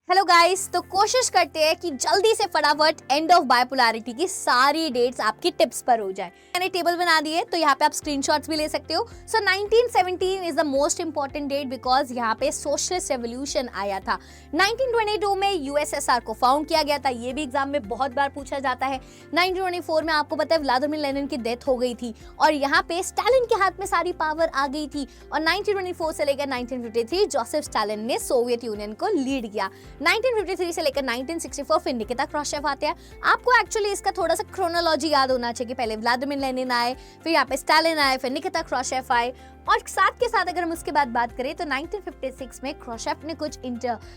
Hello guys, तो कोशिश करते हैं कि जल्दी से फटाफट एंड ऑफ बायपोलैरिटी की सारी डेट्स आपकी टिप्स पर हो जाए। मैंने टेबल बना दी है, तो यहाँ पे आप स्क्रीनशॉट्स भी ले सकते हो। So 1917 is the most important date because यहाँ पे सोशलिस्ट रेवोल्यूशन आया था। 1922 में यूएसएसआर को फाउंड किया गया था, ये भी एग्जाम में बहुत बार पूछा जाता है। 1924 में आपको पता है व्लादिमीर लेनिन की डेथ हो गई थी और यहाँ पे स्टालिन के हाथ में सारी पावर आ गई थी। और 1924 से लेकर 1953 जोसेफ स्टालिन ने सोवियत यूनियन को लीड किया। 1953 से लेकर 1964 फिर निकिता क्रुश्चेव आते हैं। आपको एक्चुअली इसका थोड़ा सा क्रोनोलॉजी याद होना चाहिए कि पहले व्लादिमीर लेनिन आए, फिर यहाँ पे स्टालिन आए, फिर निकिता क्रुश्चेव आए। और साथ के साथ अगर हम उसके बाद बात करें तो 1956 में क्रुश्चेव ने कुछ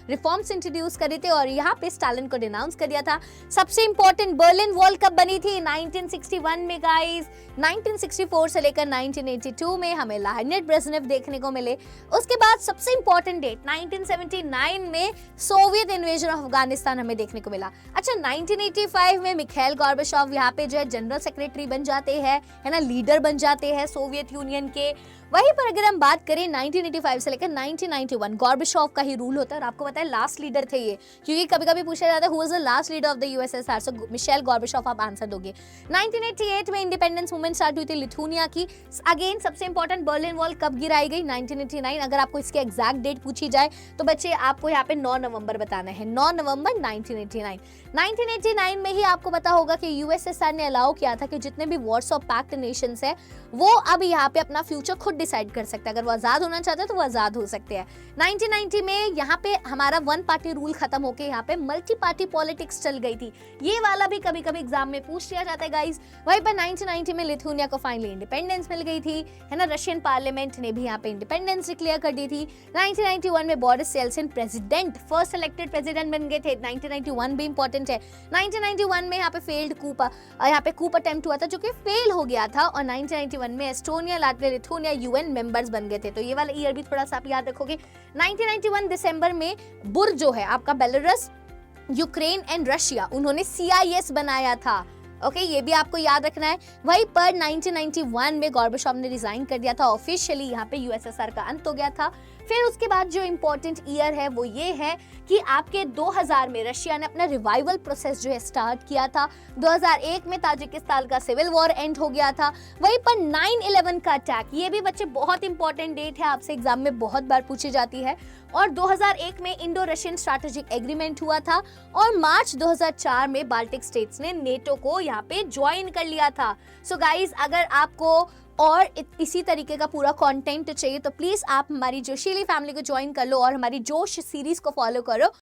रिफॉर्म्स इंट्रोड्यूस करे थे और यहाँ पे स्टालिन को डिनाउंस कर दिया था। सबसे इंपॉर्टेंट बर्लिन वॉल कब बनी थी? 1961 में गाइस। 1964 से लेकर 1982 में हमें लेनिन ब्रेजनेव देखने को मिले। उसके बाद सबसे इंपॉर्टेंट डेट 1979 में सोवियत इन्वेजन ऑफ अफगानिस्तान हमें देखने को मिला। अच्छा, 1985 में मिखाइल गॉर्बाचोव यहाँ पे जो है जनरल सेक्रेटरी बन जाते हैं, है ना, लीडर बन जाते हैं सोवियत यूनियन के। वहीं पर अगर हम बात करें 1985 से लेकर 1991 गॉर्बाचोव का ही रूल होता है और आपको पता है लास्ट लीडर थे ये, क्योंकि कभी कभी पूछा जाता है who was the last leader of the USSR. So Mikhail Gorbachev आप आंसर दोगे। 1988 में इंडिपेंडेंस मूवमेंट स्टार्ट हुई थी लिथुनिया की। अगेन सबसे इंपॉर्टेंट बर्लिन वॉल कब गिराई गई? 1989। अगर आपको इसके एग्जैक्ट डेट पूछी जाए तो बच्चे आपको यहाँ पे 9 नवंबर बताना है। 9 नवंबर 1989। 1989 में ही आपको पता होगा कि यूएसएसआर ने अलाउ किया था कि जितने भी वार्सो पैक्ट नेशंस है वो अब यहाँ पे अपना फ्यूचर खुद डिसाइड कर सकते हैं। अगर वो आजाद होना चाहते हैं तो वो आजाद हो सकते हैं। 1990 में यहाँ पे हमारा वन पार्टी रूल खत्म होके यहाँ पे मल्टी पार्टी पॉलिटिक्स चल गई थी। ये वाला भी कभी कभी एग्जाम में पूछ लिया जाता है गाइस। वहीं पर 1990 में लिथुनिया को फाइनली इंडिपेंडेंस मिल गई थी, है ना। रशियन पार्लियामेंट ने भी यहाँ पे इंडिपेंडेंस डिक्लेयर कर दी थी। 1991 में Boris Yeltsin president, first elected president बन गए थे। 1991 भी इंपॉर्टेंट है। 1991 में यहाँ पे फेल्ड कूप अटेम्प्ट हुआ था जो कि फेल हो गया था। और 1991 में Estonia, Latvia, Lithuania UN members बन गए थे। तो ये वाला ईयर भी थोड़ा सा आप याद रखोगे। 1991 दिसंबर में बुर जो है आपका बेलारूस, यूक्रेन एंड रशिया, उन्होंने CIS बनाया था। ओके, ये भी आपको याद रखना है। वहीं पर 1991 में गॉर्बाचोव ने रिजाइन कर दिया था ऑफिशियली, यहाँ पे यूएसएसआर का अंत हो गया था। फिर उसके बाद जो इंपॉर्टेंट ईयर है वो ये है कि आपके 2000 में रशिया ने अपना रिवाइवल प्रोसेस जो है स्टार्ट किया था। 2001 में ताजिकिस्तान का सिविल वॉर एंड हो गया था। वहीं पर 9/11 का अटैक, ये भी बच्चे बहुत इंपॉर्टेंट डेट है, आपसे एग्जाम में बहुत बार पूछी जाती है। और 2001 में इंडो रशियन स्ट्रैटेजिक एग्रीमेंट हुआ था और मार्च 2004 में बाल्टिक स्टेट्स ने नेटो को यहाँ पे ज्वाइन कर लिया था। सो गाइज, अगर आपको और इसी तरीके का पूरा कंटेंट चाहिए तो प्लीज आप हमारी जोशीली फैमिली को ज्वाइन कर लो और हमारी जोश सीरीज को फॉलो करो।